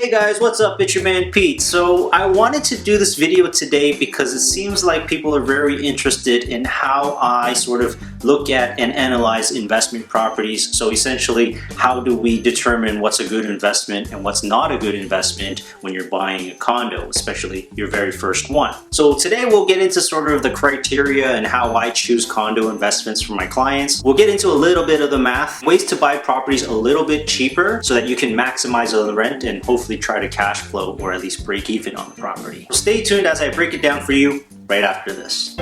Hey guys, what's up? It's your man Pete. So I wanted to do this video today because it seems like people are very interested in how I sort of look at and analyze investment properties. So essentially, how do we determine what's a good investment and what's not a good investment when you're buying a condo, especially your very first one. So today we'll get into sort of the criteria and how I choose condo investments for my clients. We'll get into a little bit of the math, ways to buy properties a little bit cheaper so that you can maximize the rent and hopefully try to cash flow or at least break even on the property. Stay tuned as I break it down for you right after this.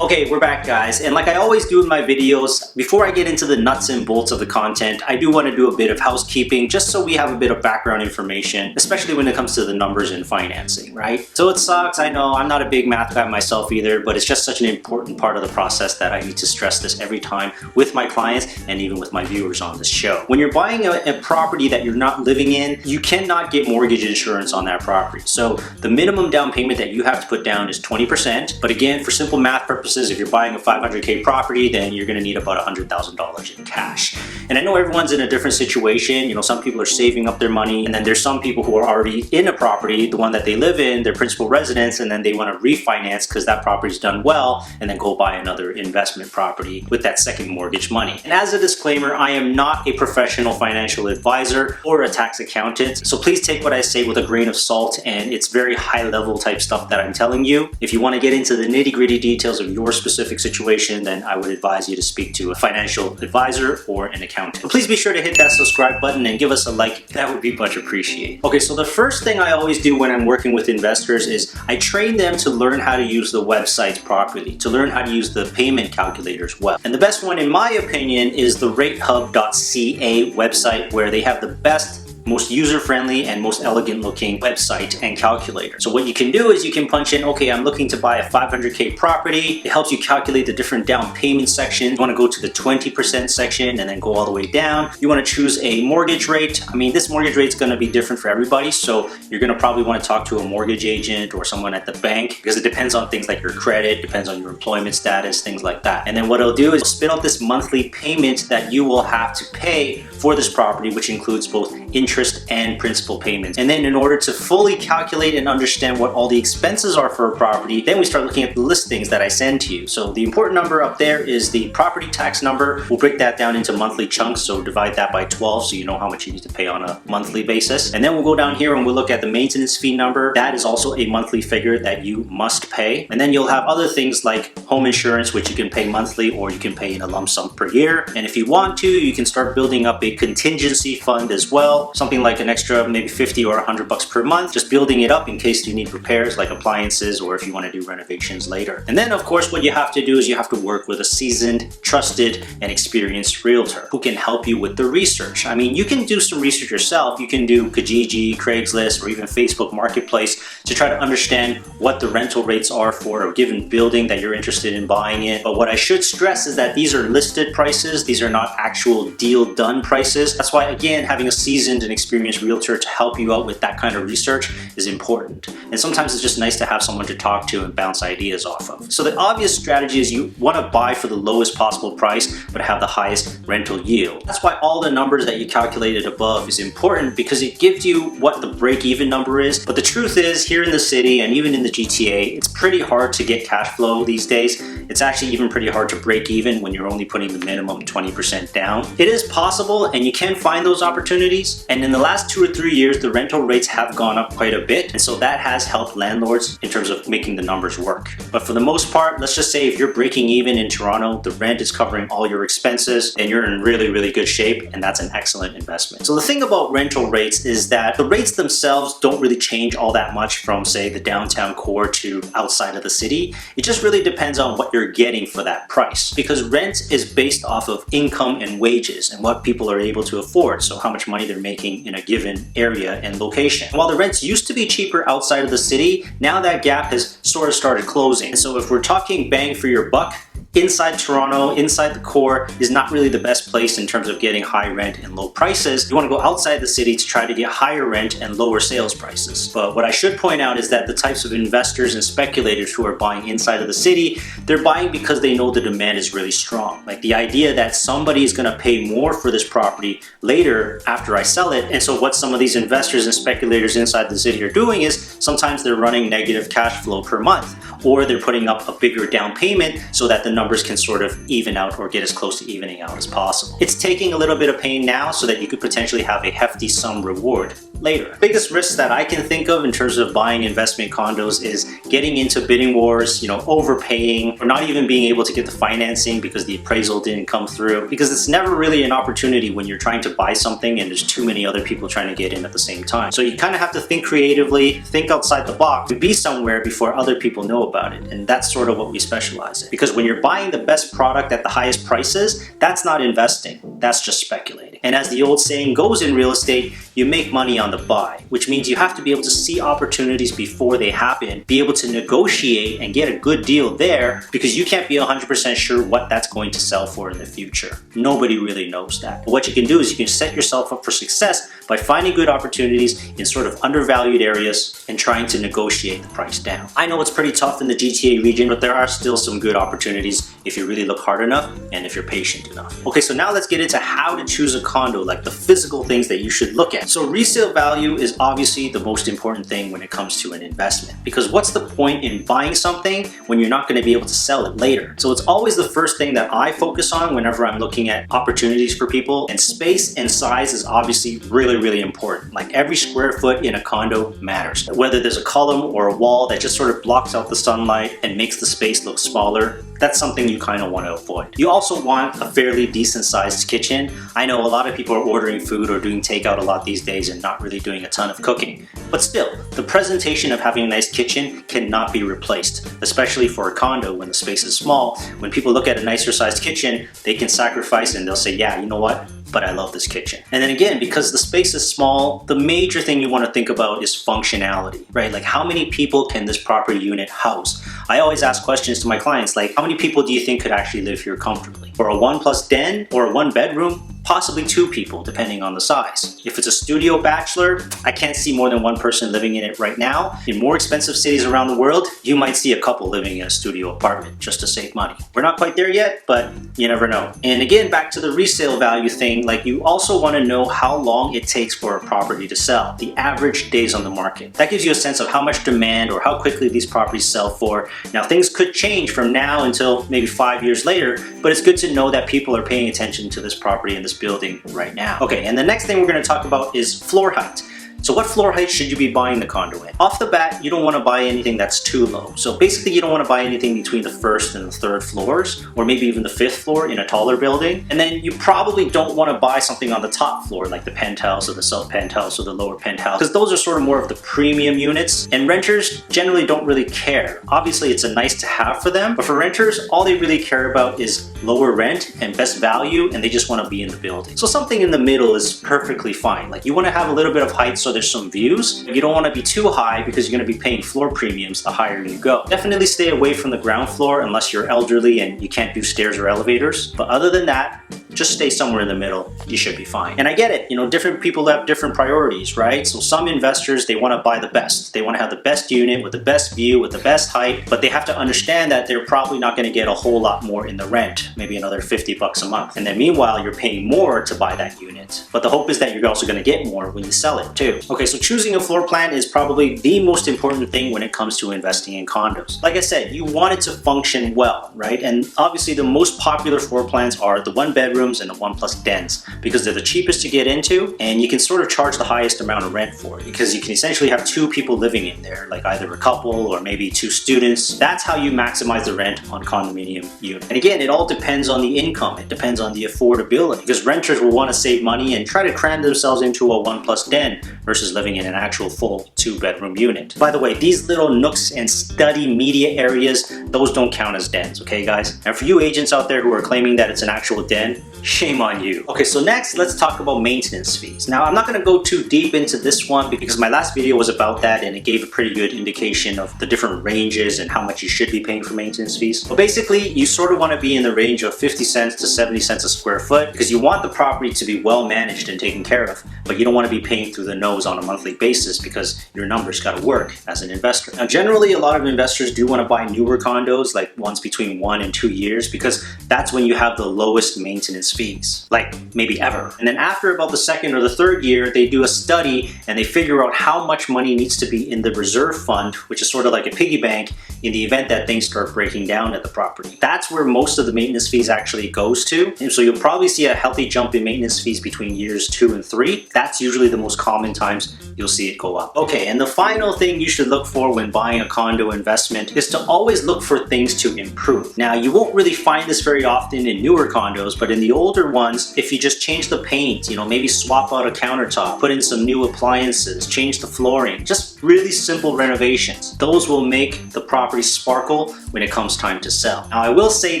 Okay, we're back guys, and like I always do in my videos, before I get into the nuts and bolts of the content, I do want to do a bit of housekeeping just so we have a bit of background information, especially when it comes to the numbers and financing, right? So it sucks, I know, I'm not a big math guy myself either, but it's just such an important part of the process that I need to stress this every time with my clients and even with my viewers on this show. When you're buying a property that you're not living in, you cannot get mortgage insurance on that property. So the minimum down payment that you have to put down is 20%, but again, for simple math purposes, if you're buying a 500K property, then you're going to need about $100,000 in cash. And I know everyone's in a different situation. You know, some people are saving up their money, and then there's some people who are already in a property, the one that they live in, their principal residence, and then they want to refinance because that property's done well, and then go buy another investment property with that second mortgage money. And as a disclaimer, I am not a professional financial advisor or a tax accountant, so please take what I say with a grain of salt, and it's very high level type stuff that I'm telling you. If you want to get into the nitty-gritty details of your specific situation, then I would advise you to speak to a financial advisor or an accountant. But please be sure to hit that subscribe button and give us a like. That would be much appreciated. Okay, so the first thing I always do when I'm working with investors is I train them to learn how to use the websites properly, to learn how to use the payment calculators well. And the best one, in my opinion, is the ratehub.ca website, where they have the best, most user-friendly and most elegant looking website and calculator. So what you can do is you can punch in, okay, I'm looking to buy a 500K property. It helps you calculate the different down payment sections. You want to go to the 20% section and then go all the way down. You want to choose a mortgage rate. I mean, this mortgage rate is going to be different for everybody, so you're going to probably want to talk to a mortgage agent or someone at the bank, because it depends on things like your credit, depends on your employment status, things like that. And then what it'll do is spit out this monthly payment that you will have to pay for this property, which includes both interest and principal payments. And then in order to fully calculate and understand what all the expenses are for a property, then we start looking at the listings that I send to you. So the important number up there is the property tax number. We'll break that down into monthly chunks, so divide that by 12 so you know how much you need to pay on a monthly basis. And then we'll go down here and we'll look at the maintenance fee number. That is also a monthly figure that you must pay. And then you'll have other things like home insurance, which you can pay monthly or you can pay in a lump sum per year. And if you want to, you can start building up a contingency fund as well, something like an extra maybe 50 or 100 bucks per month, just building it up in case you need repairs like appliances or if you want to do renovations later. And then of course what you have to do is you have to work with a seasoned, trusted, and experienced realtor who can help you with the research. I mean, you can do some research yourself. You can do Kijiji, Craigslist, or even Facebook Marketplace to try to understand what the rental rates are for a given building that you're interested in buying in. But what I should stress is that these are listed prices. These are not actual deal done prices. That's why, again, having a seasoned and experienced realtor to help you out with that kind of research is important. And sometimes it's just nice to have someone to talk to and bounce ideas off of. So the obvious strategy is you want to buy for the lowest possible price but have the highest rental yield. That's why all the numbers that you calculated above is important, because it gives you what the break-even number is. But the truth is, here in the city and even in the GTA, it's pretty hard to get cash flow these days. It's actually even pretty hard to break even when you're only putting the minimum 20% down. It is possible, and you can find those opportunities. And in the last 2 or 3 years, the rental rates have gone up quite a bit. And so that has helped landlords in terms of making the numbers work. But for the most part, let's just say if you're breaking even in Toronto, the rent is covering all your expenses, and you're in really, really good shape, and that's an excellent investment. So the thing about rental rates is that the rates themselves don't really change all that much from, say, the downtown core to outside of the city. It just really depends on what you're getting for that price, because rent is based off of income and wages and what people are able to afford, so how much money they're making in a given area and location. While the rents used to be cheaper outside of the city, now that gap has sort of started closing. So if we're talking bang for your buck, inside Toronto, inside the core, is not really the best place in terms of getting high rent and low prices. You want to go outside the city to try to get higher rent and lower sales prices. But what I should point out is that the types of investors and speculators who are buying inside of the city, they're buying because they know the demand is really strong. Like the idea that somebody is going to pay more for this property later after I sell it. And so what some of these investors and speculators inside the city are doing is sometimes they're running negative cash flow per month, or they're putting up a bigger down payment so that the numbers can sort of even out or get as close to evening out as possible. It's taking a little bit of pain now so that you could potentially have a hefty sum reward later. Biggest risks that I can think of in terms of buying investment condos is getting into bidding wars, overpaying, or not even being able to get the financing because the appraisal didn't come through, because it's never really an opportunity when you're trying to buy something and there's too many other people trying to get in at the same time. So you kind of have to think creatively, think outside the box, to be somewhere before other people know about it. And that's sort of what we specialize in. Because when you're buying the best product at the highest prices, that's not investing, that's just speculating. And as the old saying goes in real estate, you make money on the buy, which means you have to be able to see opportunities before they happen, be able to negotiate and get a good deal there, because you can't be 100% sure what that's going to sell for in the future. Nobody really knows that. But what you can do is you can set yourself up for success by finding good opportunities in sort of undervalued areas and trying to negotiate the price down. I know it's pretty tough in the GTA region, but there are still some good opportunities if you really look hard enough and if you're patient enough. Okay, so now let's get into how to choose a condo, like the physical things that you should look at. So resale value is obviously the most important thing when it comes to an investment, because what's the point in buying something when you're not going to be able to sell it later? So it's always the first thing that I focus on whenever I'm looking at opportunities for people, and space and size is obviously really important. Like every square foot in a condo matters. Whether there's a column or a wall that just sort of blocks out the sunlight and makes the space look smaller, that's something you kind of want to avoid. You also want a fairly decent sized kitchen. I know a lot of people are ordering food or doing takeout a lot these days and not really doing a ton of cooking. But still, the presentation of having a nice kitchen cannot be replaced, especially for a condo when the space is small. When people look at a nicer sized kitchen, they can sacrifice and they'll say, yeah, you know what? But I love this kitchen. And then again, because the space is small, the major thing you want to think about is functionality, right? Like how many people can this property unit house? I always ask questions to my clients like, how many people do you think could actually live here comfortably? For a 1+ den or a 1-bedroom, possibly 2 people, depending on the size. If it's a studio bachelor, I can't see more than 1 person living in it right now. In more expensive cities around the world, you might see a couple living in a studio apartment just to save money. We're not quite there yet, but you never know. And again, back to the resale value thing, like you also want to know how long it takes for a property to sell, the average days on the market. That gives you a sense of how much demand or how quickly these properties sell for. Now, things could change from now until maybe 5 years later, but it's good to know that people are paying attention to this property and this building right now. Okay, and the next thing we're going to talk about is floor height. So what floor height should you be buying the condo in? Off the bat, you don't want to buy anything that's too low. So basically you don't want to buy anything between the 1st and the 3rd floors, or maybe even the 5th floor in a taller building. And then you probably don't want to buy something on the top floor, like the penthouse or the sub-penthouse or the lower penthouse, because those are sort of more of the premium units, and renters generally don't really care. Obviously it's a nice to have for them, but for renters, all they really care about is lower rent and best value, and they just want to be in the building. So something in the middle is perfectly fine. Like you want to have a little bit of height so there's some views. You don't want to be too high because you're going to be paying floor premiums the higher you go. Definitely stay away from the ground floor unless you're elderly and you can't do stairs or elevators. But other than that, just stay somewhere in the middle. You should be fine. And I get it, different people have different priorities, right? So some investors, they want to buy the best. They want to have the best unit with the best view, with the best height, but they have to understand that they're probably not going to get a whole lot more in the rent, maybe another $50 a month. And then meanwhile, you're paying more to buy that unit. But the hope is that you're also going to get more when you sell it too. Okay, so choosing a floor plan is probably the most important thing when it comes to investing in condos. Like I said, you want it to function well, right? And obviously the most popular floor plans are the 1-bedrooms and the 1+ dens, because they're the cheapest to get into and you can sort of charge the highest amount of rent for it, because you can essentially have 2 people living in there, like either a couple or maybe 2 students. That's how you maximize the rent on condominium units. And again, it all depends on the income. It depends on the affordability, because renters will want to save money and try to cram themselves into a 1+ den versus living in an actual full 2-bedroom unit. By the way, these little nooks and study media areas, those don't count as dens, okay guys? And for you agents out there who are claiming that it's an actual den, shame on you. Okay, so next let's talk about maintenance fees. Now I'm not going to go too deep into this one because my last video was about that and it gave a pretty good indication of the different ranges and how much you should be paying for maintenance fees. But basically you sort of want to be in the range of 50 cents to 70 cents a square foot because you want the property to be well managed and taken care of, but you don't want to be paying through the nose on a monthly basis because your numbers got to work as an investor. Now generally a lot of investors do want to buy newer condos, like ones between 1 and 2 years, because that's when you have the lowest maintenance fees, like maybe ever. And then after about the second or the third year, they do a study and they figure out how much money needs to be in the reserve fund, which is sort of like a piggy bank in the event that things start breaking down at the property. That's where most of the maintenance fees actually goes to. And so you'll probably see a healthy jump in maintenance fees between years 2 and 3. That's usually the most common times you'll see it go up. Okay, and the final thing you should look for when buying a condo investment is to always look for things to improve. Now, you won't really find this very often in newer condos, but in the older ones, if you just change the paint, maybe swap out a countertop, put in some new appliances, change the flooring, just really simple renovations, those will make the property sparkle when it comes time to sell. Now, I will say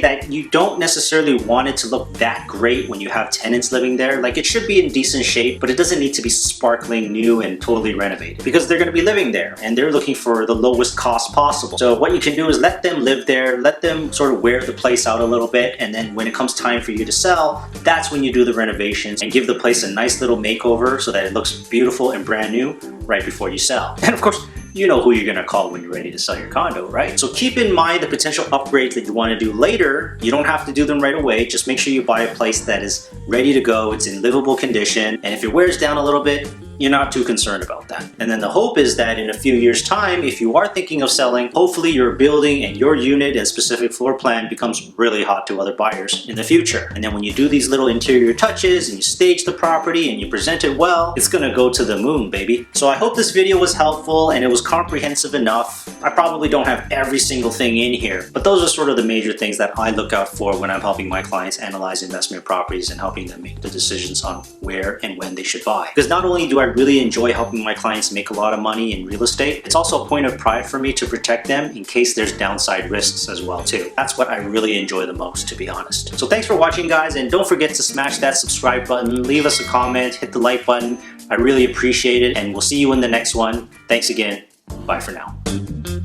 that you don't necessarily want it to look that great when you have tenants living there. Like, it should be in decent shape, but it doesn't need to be sparkling new and totally renovated because they're going to be living there and they're looking for the lowest cost possible. So what you can do is let them live there, let them sort of wear the place out a little bit, and then when it comes time for you to sell, that's when you do the renovations and give the place a nice little makeover so that it looks beautiful and brand new right before you sell. And of course, you know who you're going to call when you're ready to sell your condo, right? So keep in mind the potential upgrades that you want to do later. You don't have to do them right away. Just make sure you buy a place that is ready to go, it's in livable condition, and if it wears down a little bit, you're not too concerned about that. And then the hope is that in a few years' time, if you are thinking of selling, hopefully your building and your unit and specific floor plan becomes really hot to other buyers in the future. And then when you do these little interior touches and you stage the property and you present it well, it's gonna go to the moon, baby. So I hope this video was helpful and it was comprehensive enough. I probably don't have every single thing in here, but those are sort of the major things that I look out for when I'm helping my clients analyze investment properties and helping them make the decisions on where and when they should buy. Because not only do I really enjoy helping my clients make a lot of money in real estate, it's also a point of pride for me to protect them in case there's downside risks as well too. That's what I really enjoy the most, to be honest. So thanks for watching, guys, and don't forget to smash that subscribe button, leave us a comment, hit the like button. I really appreciate it, and we'll see you in the next one. Thanks again. Bye for now.